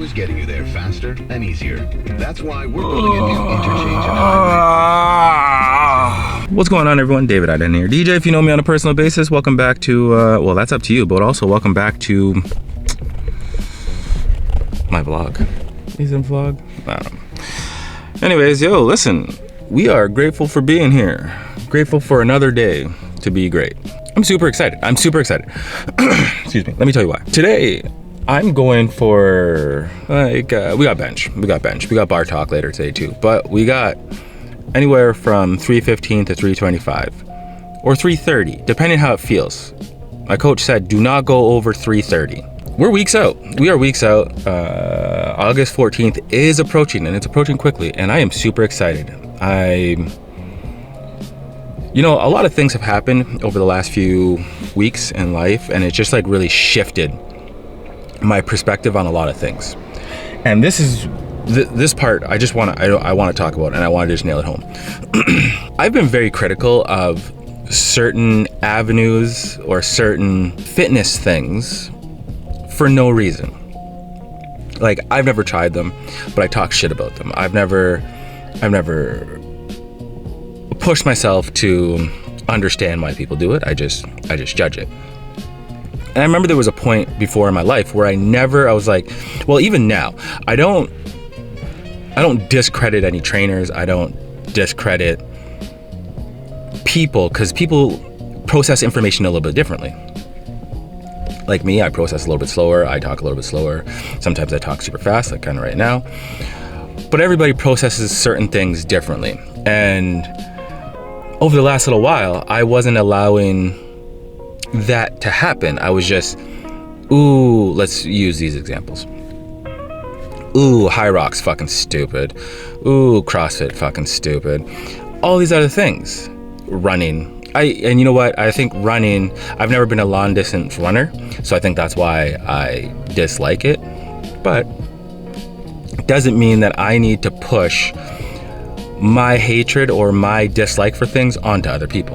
is getting you there faster and easier. That's why we're building a new interchange and highway. What's going on, everyone? David Iden here. DJ, if you know me on a personal basis, welcome back to, well, that's up to you, but also welcome back to my vlog. Is it a vlog? I don't know. Anyways, yo, listen, we are grateful for being here. Grateful for another day to be great. I'm super excited. Excuse me. Let me tell you why. Today, I'm going for, we got bench. We got bar talk later today too. But we got anywhere from 315 to 325 or 330, depending how it feels. My coach said, do not go over 330. We're weeks out. We are weeks out. August 14th is approaching, and it's approaching quickly. And I am super excited. You know, a lot of things have happened over the last few weeks in life, and it just like really shifted my perspective on a lot of things. And this is this part I want to talk about, and I want to just nail it home. I've been very critical of certain avenues or certain fitness things for no reason. Like, I've never tried them, but I talk shit about them. I've never pushed myself to understand why people do it. I just judge it. And I remember there was a point before in my life where I was like, well, even now, I don't discredit any trainers. I don't discredit people, because people process information a little bit differently. Like me, I process a little bit slower. I talk a little bit slower. Sometimes I talk super fast, like kind of right now. But everybody processes certain things differently. And over the last little while, I wasn't allowing that to happen. I was just, ooh, let's use these examples. Ooh, High Rock's fucking stupid. Ooh, CrossFit fucking stupid. All these other things. Running. And you know what? I think running, I've never been a long distance runner, so I think that's why I dislike it. But it doesn't mean that I need to push my hatred or my dislike for things onto other people.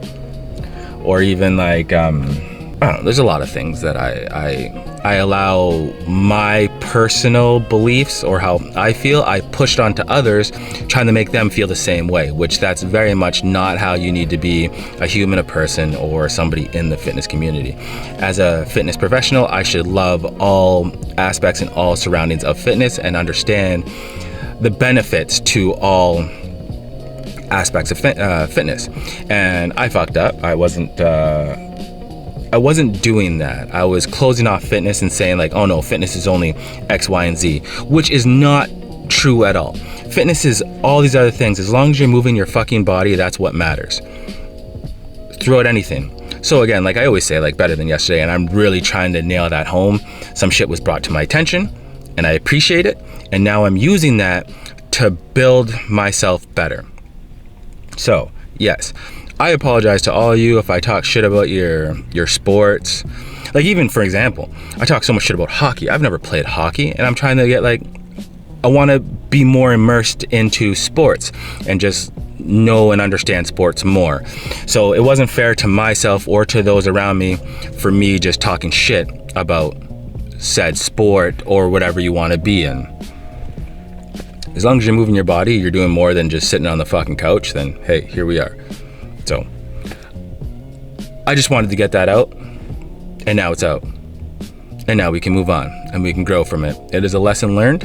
Or even like, I don't know, there's a lot of things that I allow my personal beliefs or how I feel, I pushed onto others, trying to make them feel the same way, which that's very much not how you need to be a human, a person, or somebody in the fitness community. As a fitness professional, I should love all aspects and all surroundings of fitness and understand the benefits to all aspects of fitness. And I fucked up. I wasn't doing that. I was closing off fitness and saying like, oh no, fitness is only X, Y, and Z, which is not true at all. Fitness is all these other things. As long as you're moving your fucking body, that's what matters throughout anything. So again, like I always say, like better than yesterday, and I'm really trying to nail that home. Some shit was brought to my attention and I appreciate it. And now I'm using that to build myself better. So yes, I apologize to all of you if I talk shit about your sports. Like even for example, I talk so much shit about hockey. I've never played hockey, and I'm trying to get like, I want to be more immersed into sports and just know and understand sports more. So it wasn't fair to myself or to those around me for me just talking shit about said sport or whatever you want to be in. As long as you're moving your body, you're doing more than just sitting on the fucking couch, then hey, here we are. So I just wanted to get that out, and now it's out. And now we can move on and we can grow from it. It is a lesson learned,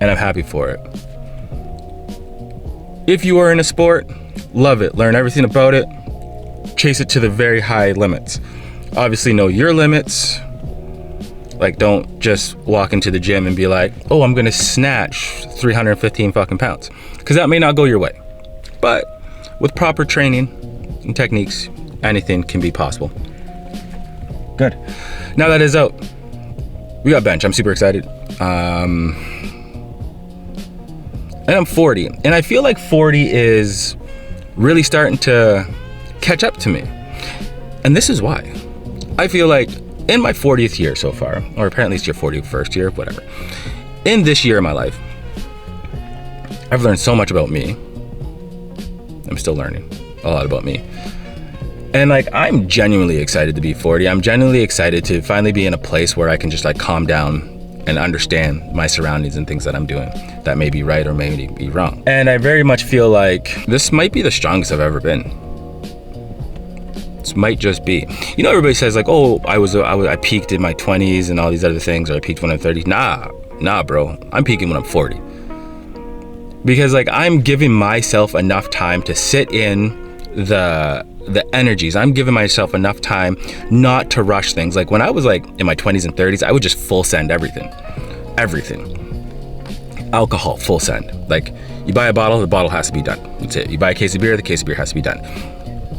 and I'm happy for it. If you are in a sport, love it. Learn everything about it. Chase it to the very high limits. Obviously know your limits. Like, don't just walk into the gym and be like, oh, I'm gonna snatch 315 fucking pounds. Because that may not go your way. But with proper training and techniques, anything can be possible. Good. Now that is out, we got bench. I'm super excited. And I'm 40. And I feel like 40 is really starting to catch up to me. And this is why. I feel like in my 40th year so far, or apparently it's your 41st year, whatever. In this year of my life, I've learned so much about me. I'm still learning a lot about me. And like, I'm genuinely excited to be 40. I'm genuinely excited to finally be in a place where I can just like calm down and understand my surroundings and things that I'm doing that may be right or may be wrong. And I very much feel like this might be the strongest I've ever been. This might just be. You know, everybody says like, oh, I peaked in my 20s and all these other things, or I peaked when I'm 30. Nah, bro. I'm peaking when I'm 40. Because like I'm giving myself enough time to sit in the energies. I'm giving myself enough time not to rush things. Like when I was like in my 20s and 30s, I would just full send everything. Alcohol, full send. Like you buy a bottle, the bottle has to be done. That's it. You buy a case of beer, the case of beer has to be done.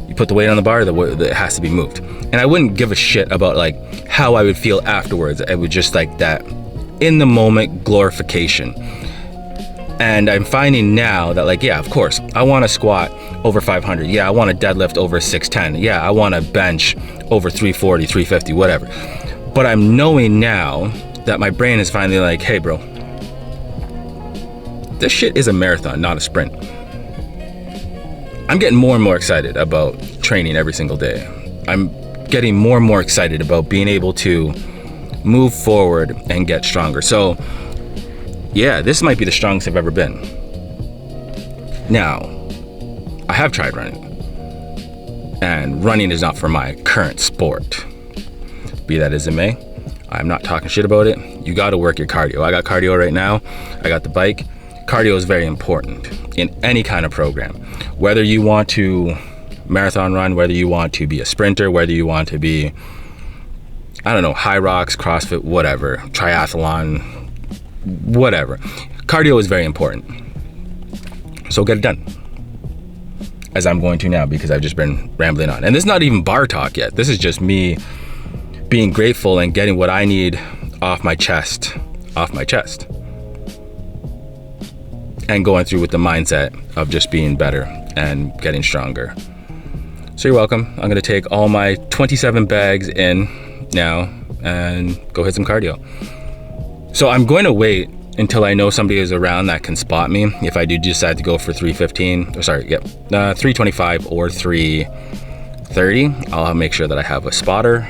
You put the weight on the bar, it has to be moved. And I wouldn't give a shit about like how I would feel afterwards. I would just like that in the moment glorification. And I'm finding now that like, yeah, of course, I want to squat over 500. Yeah, I want to deadlift over 610. Yeah, I want to bench over 340, 350, whatever. But I'm knowing now that my brain is finally like, hey, bro, this shit is a marathon, not a sprint. I'm getting more and more excited about training every single day. I'm getting more and more excited about being able to move forward and get stronger. So yeah, this might be the strongest I've ever been. Now, I have tried running, and running is not for my current sport. Be that as it may, I'm not talking shit about it. You gotta work your cardio. I got cardio right now. I got the bike. Cardio is very important in any kind of program. Whether you want to marathon run, whether you want to be a sprinter, whether you want to be, I don't know, high rocks, CrossFit, whatever, triathlon, whatever. Cardio is very important. So get it done. As I'm going to now, because I've just been rambling on. And this is not even bar talk yet. This is just me being grateful and getting what I need off my chest. And going through with the mindset of just being better and getting stronger. So you're welcome. I'm gonna take all my 27 bags in now and go hit some cardio. So I'm going to wait until I know somebody is around that can spot me. If I do decide to go for 325 or 330, I'll make sure that I have a spotter.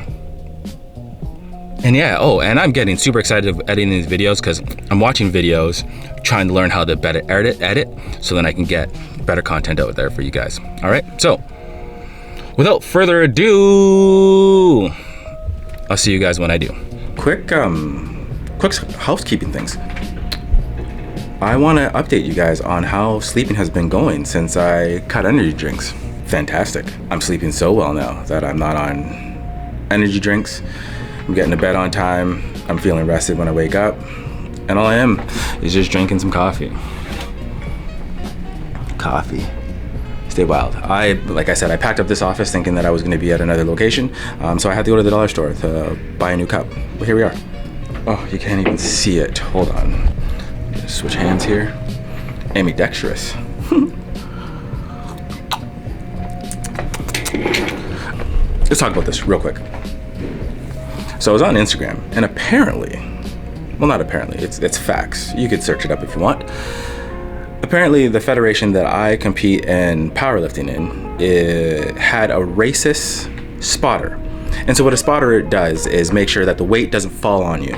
And yeah, and I'm getting super excited of editing these videos because I'm watching videos, trying to learn how to better edit, so then I can get better content out there for you guys. All right, so without further ado, I'll see you guys when I do. Quick housekeeping things. I want to update you guys on how sleeping has been going since I cut energy drinks. Fantastic. I'm sleeping so well now that I'm not on energy drinks. I'm getting to bed on time. I'm feeling rested when I wake up. And all I am is just drinking some coffee. Stay wild. Like I said, I packed up this office thinking that I was going to be at another location. So I had to go to the dollar store to buy a new cup. But here we are. Oh, you can't even see it. Hold on. Switch hands here. Ambidextrous. Let's talk about this real quick. So I was on Instagram, and apparently, well, not apparently, it's facts. You could search it up if you want. Apparently, the federation that I compete in powerlifting in, it had a racist spotter. And so what a spotter does is make sure that the weight doesn't fall on you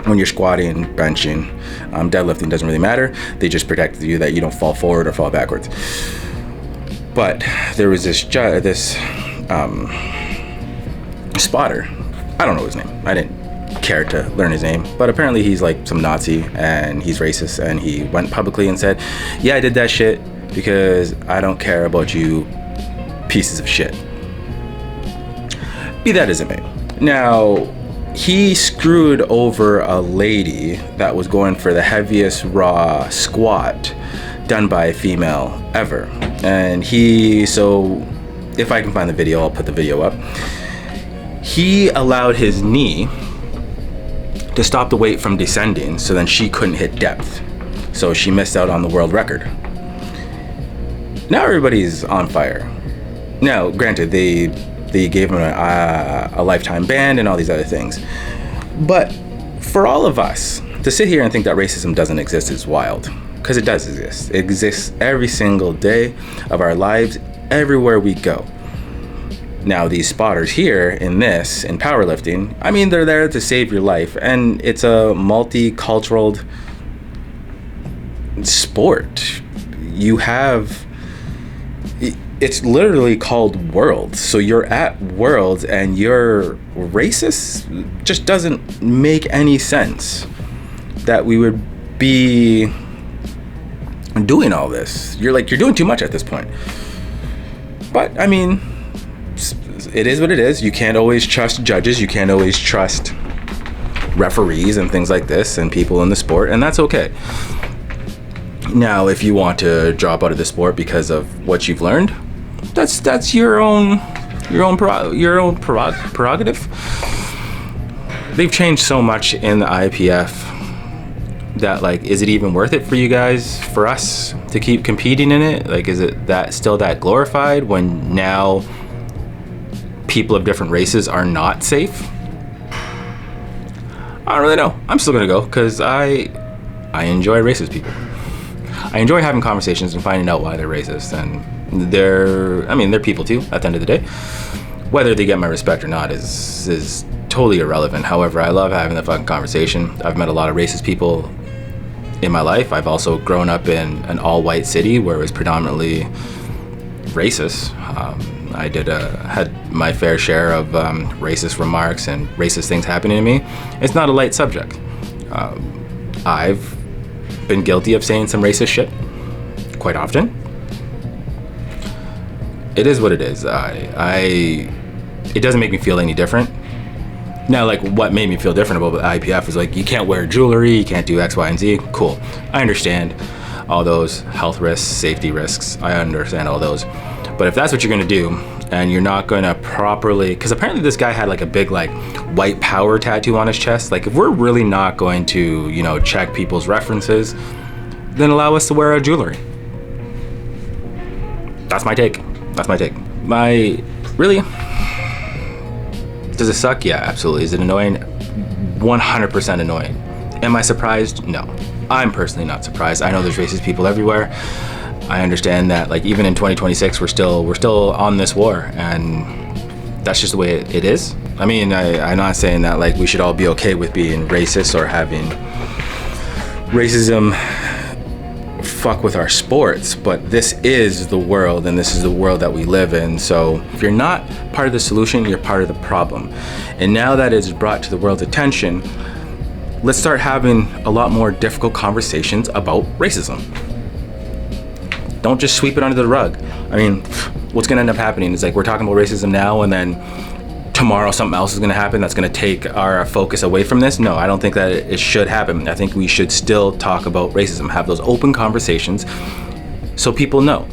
when you're squatting, benching, deadlifting, doesn't really matter. They just protect you that you don't fall forward or fall backwards. But there was this spotter. I don't know his name. I didn't care to learn his name, but apparently he's like some Nazi and he's racist, and he went publicly and said, yeah, I did that shit because I don't care about you pieces of shit. Be that as it may. Now, he screwed over a lady that was going for the heaviest raw squat done by a female ever. And so if I can find the video, I'll put the video up. He allowed his knee to stop the weight from descending, so then she couldn't hit depth. So she missed out on the world record. Now everybody's on fire. Now, granted, they gave him a lifetime ban and all these other things. But for all of us to sit here and think that racism doesn't exist is wild, because it does exist. It exists every single day of our lives, everywhere we go. Now these spotters here in powerlifting, I mean, they're there to save your life, and it's a multicultural sport. You have, it's literally called Worlds. So you're at Worlds and you're racist. Just doesn't make any sense that we would be doing all this. You're doing too much at this point. But I mean, it is what it is. You can't always trust judges. You can't always trust referees and things like this and people in the sport, and that's okay. Now, if you want to drop out of the sport because of what you've learned, that's your own prerogative. They've changed so much in the IPF that, like, is it even worth it for you guys, for us to keep competing in it? Like, is it still that glorified when now people of different races are not safe? I don't really know. I'm still gonna go because I enjoy racist people. I enjoy having conversations and finding out why they're racist, and they're people too at the end of the day. Whether they get my respect or not is totally irrelevant. However, I love having the fucking conversation. I've met a lot of racist people in my life. I've also grown up in an all-white city where it was predominantly racist. I had my fair share of racist remarks and racist things happening to me. It's not a light subject. I've been guilty of saying some racist shit quite often. It is what it is. It doesn't make me feel any different. Now, like, what made me feel different about the IPF is, like, you can't wear jewelry, you can't do X, Y, and Z. Cool. I understand all those health risks, safety risks. I understand all those. But if that's what you're gonna do, and you're not gonna properly, because apparently this guy had like a big like white power tattoo on his chest. Like, if we're really not going to, check people's references, then allow us to wear our jewelry. That's my take. Really? Does it suck? Yeah, absolutely. Is it annoying? 100% annoying. Am I surprised? No. I'm personally not surprised. I know there's racist people everywhere. I understand that, like, even in 2026, we're still on this war, and that's just the way it is. I mean, I'm not saying that, like, we should all be okay with being racist or having racism fuck with our sports, but this is the world, and this is the world that we live in. So if you're not part of the solution, you're part of the problem. And now that it's brought to the world's attention, let's start having a lot more difficult conversations about racism. Don't just sweep it under the rug. I mean, what's gonna end up happening is, like, we're talking about racism now, and then tomorrow something else is gonna happen that's gonna take our focus away from this. No, I don't think that it should happen. I think we should still talk about racism, have those open conversations so people know.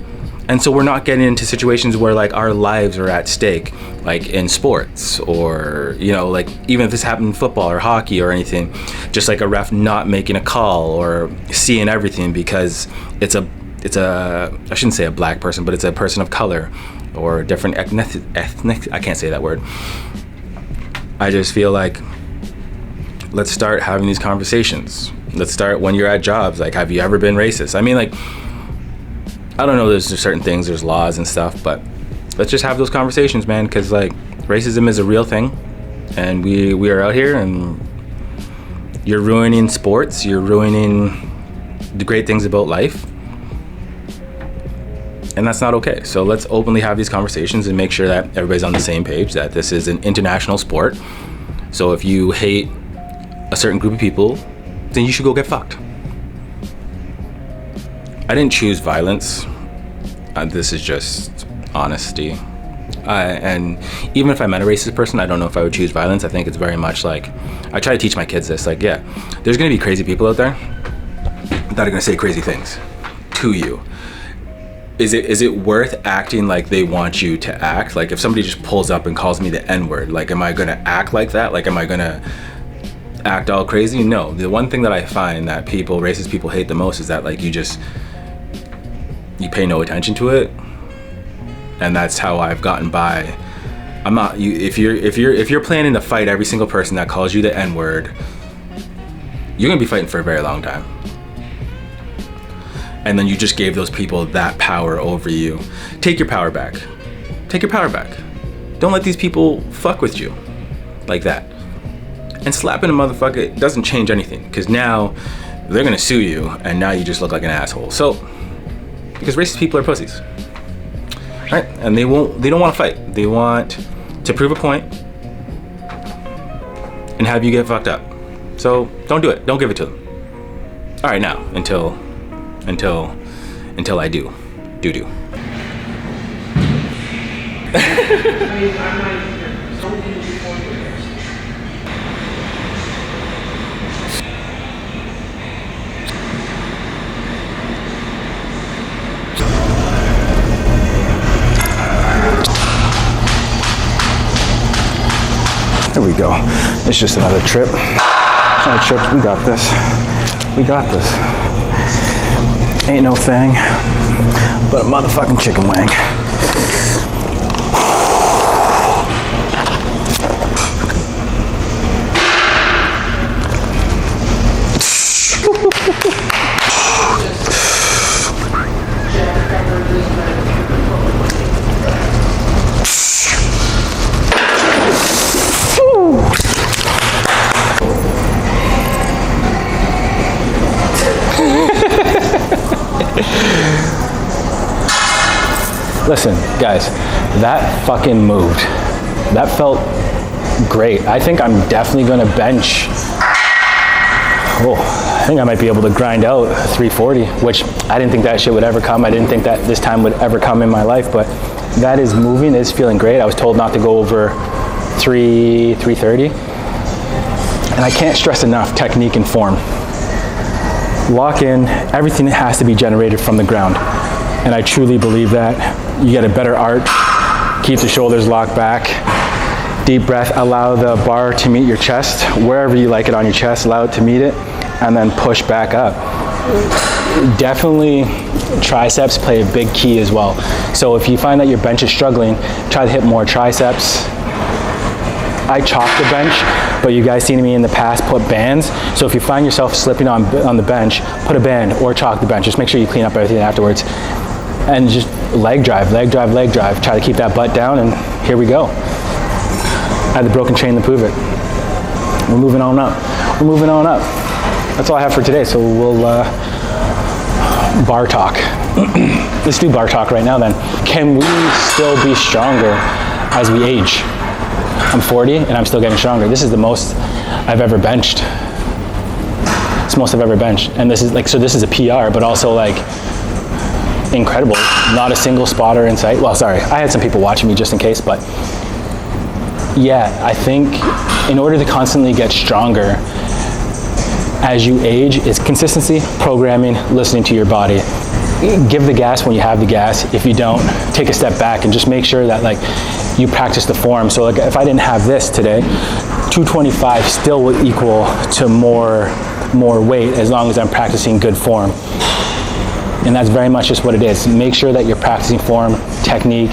And so we're not getting into situations where, like, our lives are at stake, like in sports, or, like, even if this happened in football or hockey or anything, just like a ref not making a call or seeing everything because it's a I shouldn't say a black person, but it's a person of color or a different ethnic, I can't say that word. I just feel like, let's start having these conversations. Let's start when you're at jobs. Like, have you ever been racist? I mean, like, I don't know, there's certain things, there's laws and stuff, but let's just have those conversations, man, because, like, racism is a real thing, and we are out here, and you're ruining sports, you're ruining the great things about life. And that's not okay. So let's openly have these conversations and make sure that everybody's on the same page, that this is an international sport. So if you hate a certain group of people, then you should go get fucked. I didn't choose violence. This is just honesty. And even if I met a racist person, I don't know if I would choose violence. I think it's very much like, I try to teach my kids this, like, yeah, there's gonna be crazy people out there that are gonna say crazy things to you. Is it worth acting like they want you to act? Like, if somebody just pulls up and calls me the N-word, like, am I gonna act like that? Like, am I gonna act all crazy? No. The one thing that I find that racist people hate the most is that, like, you pay no attention to it. And that's how I've gotten by. I'm not, if you're planning to fight every single person that calls you the N-word, you're gonna be fighting for a very long time. And then you just gave those people that power over you. Take your power back. Take your power back. Don't let these people fuck with you like that. And slapping a motherfucker doesn't change anything, because now they're gonna sue you and now you just look like an asshole. So, because racist people are pussies, right? And they don't want to fight. They want to prove a point and have you get fucked up. So don't do it. Don't give it to them. All right, now until I do. There we go. It's just another trip. Another trip. We got this. We got this. Ain't no thing but a motherfucking chicken wing. Listen, guys, that fucking moved. That felt great. I think I'm definitely gonna bench. Oh, I think I might be able to grind out 340, which I didn't think that shit would ever come. I didn't think that this time would ever come in my life, but that is moving, it's feeling great. I was told not to go over 330. And I can't stress enough technique and form. Lock in, everything has to be generated from the ground. And I truly believe that. You get a better arch, keep the shoulders locked back, deep breath, allow the bar to meet your chest, wherever you like it on your chest, allow it to meet it, and then push back up. Definitely triceps play a big key as well. So if you find that your bench is struggling, try to hit more triceps. I chalk the bench, but you guys seen me in the past put bands. So if you find yourself slipping on the bench, put a band or chalk the bench. Just make sure you clean up everything afterwards. And just leg drive, leg drive, leg drive. Try to keep that butt down, and here we go. I had the broken chain to prove it. We're moving on up. We're moving on up. That's all I have for today. So we'll bar talk. Let's do bar talk right now then. Can we still be stronger as we age? I'm 40 and I'm still getting stronger. This is the most I've ever benched. It's the most I've ever benched. And this is like, so this is a PR, but also like incredible. Not a single spotter in sight. Well, sorry, I had some people watching me just in case, but yeah, I think in order to constantly get stronger as you age, it's consistency, programming, listening to your body. Give the gas when you have the gas. If you don't, take a step back and just make sure that like you practice the form. So like if I didn't have this today, 225 still would equal to more weight as long as I'm practicing good form. And that's very much just what it is. Make sure that you're practicing form, technique,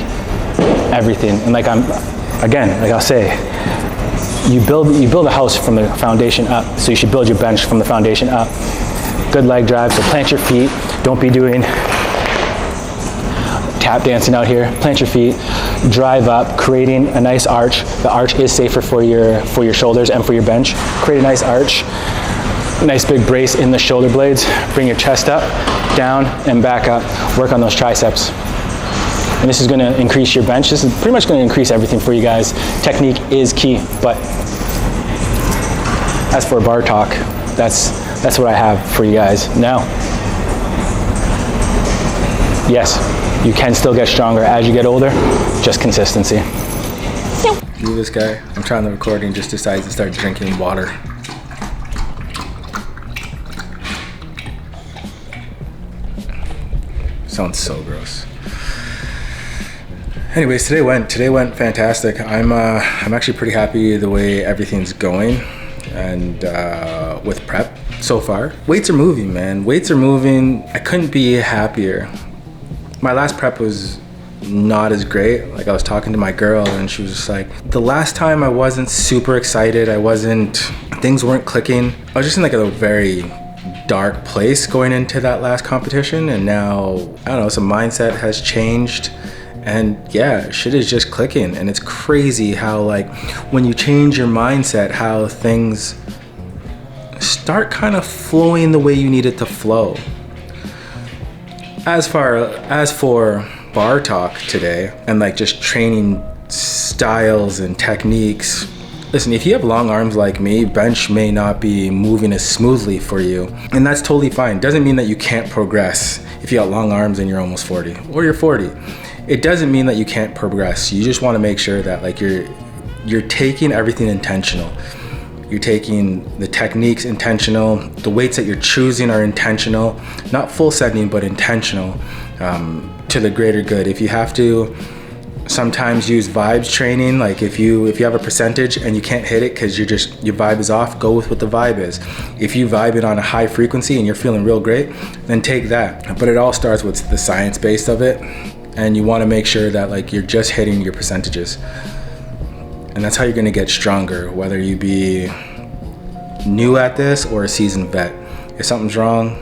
everything. And like I'll say, you build a house from the foundation up. So you should build your bench from the foundation up. Good leg drive, so plant your feet. Don't be doing tap dancing out here. Plant your feet, drive up, creating a nice arch. The arch is safer for your shoulders and for your bench. Create a nice arch. Nice big brace in the shoulder blades. Bring your chest up, down, and back up. Work on those triceps. And this is gonna increase your bench. This is pretty much gonna increase everything for you guys. Technique is key, but as for bar talk, that's what I have for you guys. Now, yes, you can still get stronger as you get older, just consistency. You this guy, I'm trying to record and just decides to start drinking water. Sounds so gross. Anyways, today went fantastic. I'm actually pretty happy the way everything's going, and with prep so far. Weights are moving, man. Weights are moving. I couldn't be happier. My last prep was not as great. Like I was talking to my girl and she was just like, the last time I wasn't super excited. Things weren't clicking. I was just in like a very dark place going into that last competition, and now I don't know, some mindset has changed And yeah, shit is just clicking. And it's crazy how, like, when you change your mindset, how things start kind of flowing the way you need it to flow. As for bar talk today, and like just training styles and techniques, listen, if you have long arms like me, bench may not be moving as smoothly for you, and that's totally fine. Doesn't mean that you can't progress if you got long arms and you're almost 40 or you're 40. It doesn't mean that you can't progress. You just want to make sure that like you're taking everything intentional. You're taking the techniques intentional, the weights that you're choosing are intentional, not full sending, but intentional, to the greater good. If you have to sometimes use vibes training, like if you have a percentage and you can't hit it because your vibe is off, go with what the vibe is. If you vibe it on a high frequency and you're feeling real great, then take that. But it all starts with the science base of it, and you want to make sure that like you're just hitting your percentages. And that's how you're gonna get stronger, whether you be new at this or a seasoned vet. If something's wrong,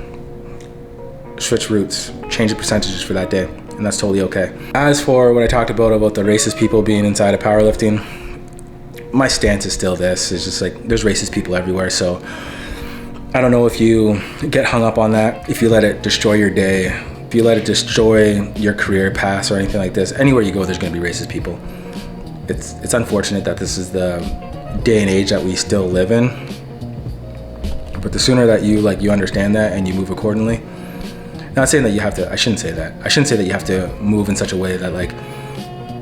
switch routes, change the percentages for that day, and that's totally okay. As for what I talked about the racist people being inside of powerlifting, my stance is still this. It's just like, there's racist people everywhere, so I don't know if you get hung up on that, if you let it destroy your day, if you let it destroy your career path or anything like this. Anywhere you go, there's gonna be racist people. It's unfortunate that this is the day and age that we still live in, but the sooner that you understand that and you move accordingly. Not saying that you have to, I shouldn't say that you have to move in such a way that like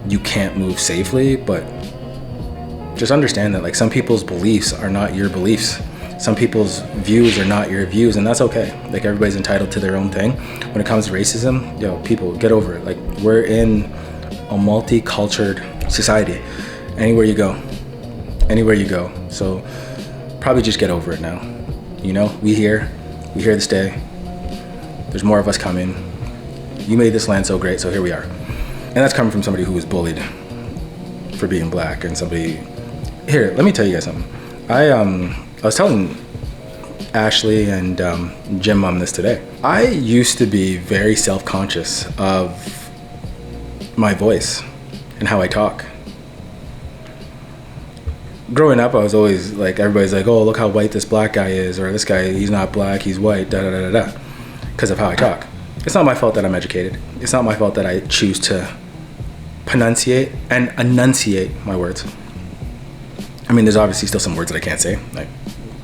you can't move safely, but just understand that like some people's beliefs are not your beliefs. Some people's views are not your views, and that's okay. Like, everybody's entitled to their own thing. When it comes to racism, people, get over it. Like, we're in a multicultural society. Anywhere you go. So probably just get over it now. We here to stay. There's more of us coming. You made this land so great, so here we are. And that's coming from somebody who was bullied for being black, and somebody, here, let me tell you guys something. I was telling Ashley and Jim Mom this today. I used to be very self-conscious of my voice and how I talk. Growing up, I was always like, everybody's like, oh, look how white this black guy is, or this guy, he's not black, he's white, da-da-da-da-da, because of how I talk. It's not my fault that I'm educated. It's not my fault that I choose to pronunciate and enunciate my words. I mean, there's obviously still some words that I can't say. I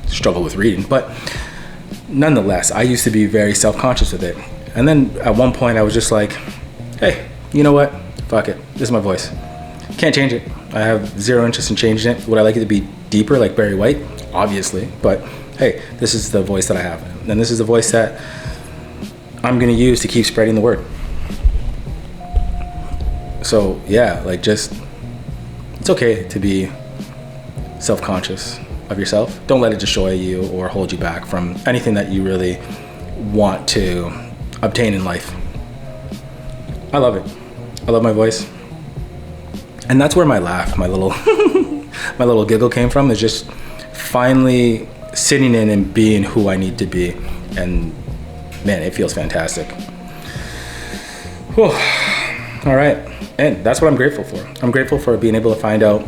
struggle with reading, but nonetheless, I used to be very self-conscious with it. And then at one point, I was just like, hey, you know what? Fuck it. This is my voice. Can't change it. I have zero interest in changing it. Would I like it to be deeper, like Barry White? Obviously. But hey, this is the voice that I have. And this is the voice that I'm going to use to keep spreading the word. So yeah, like, just, it's okay to be self-conscious of yourself. Don't let it destroy you or hold you back from anything that you really want to obtain in life. I love it. I love my voice. And that's where my laugh, my little my little giggle came from, is just finally sitting in and being who I need to be. And man, it feels fantastic. Whew. All right. And that's what I'm grateful for. I'm grateful for being able to find out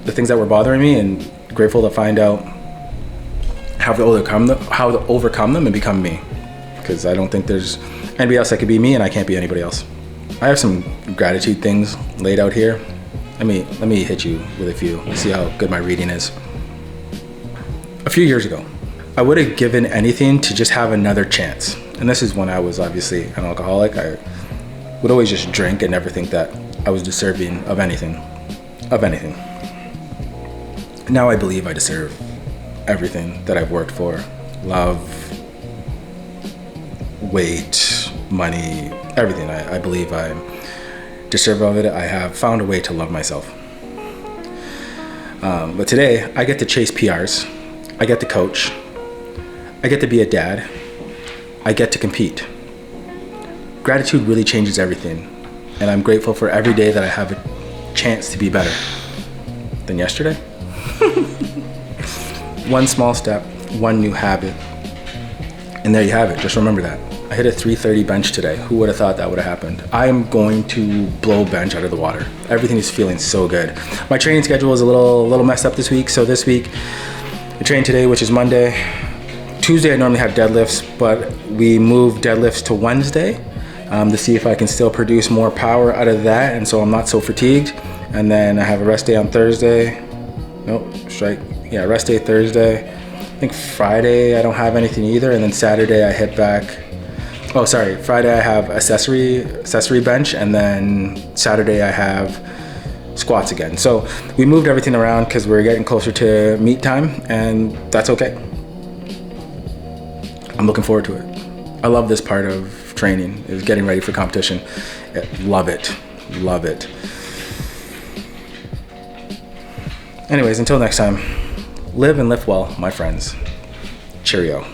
the things that were bothering me, and grateful to find out how to overcome them and become me. Because I don't think there's anybody else that could be me, and I can't be anybody else. I have some gratitude things laid out here. Let me hit you with a few. See how good my reading is. A few years ago, I would have given anything to just have another chance. And this is when I was obviously an alcoholic. I would always just drink and never think that I was deserving of anything. Now I believe I deserve everything that I've worked for. Love, weight, money, everything. I believe I'm deserve of it. I have found a way to love myself. But today, I get to chase PRs. I get to coach. I get to be a dad. I get to compete. Gratitude really changes everything. And I'm grateful for every day that I have a chance to be better than yesterday. One small step, one new habit. And there you have it. Just remember that. I hit a 330 bench today. Who would have thought that would have happened? I am going to blow bench out of the water. Everything is feeling so good. My training schedule is a little messed up this week. So this week, I trained today, which is Monday. Tuesday, I normally have deadlifts, but we moved deadlifts to Wednesday to see if I can still produce more power out of that, and so I'm not so fatigued. And then I have a rest day on Thursday. Rest day Thursday. I think Friday I don't have anything either, and then Saturday I hit back. Friday I have accessory bench, and then Saturday I have squats again. So we moved everything around because we're getting closer to meet time, and that's okay. I'm looking forward to it. I love this part of training, is getting ready for competition. Love it. Anyways, until next time, live and lift well, my friends. Cheerio.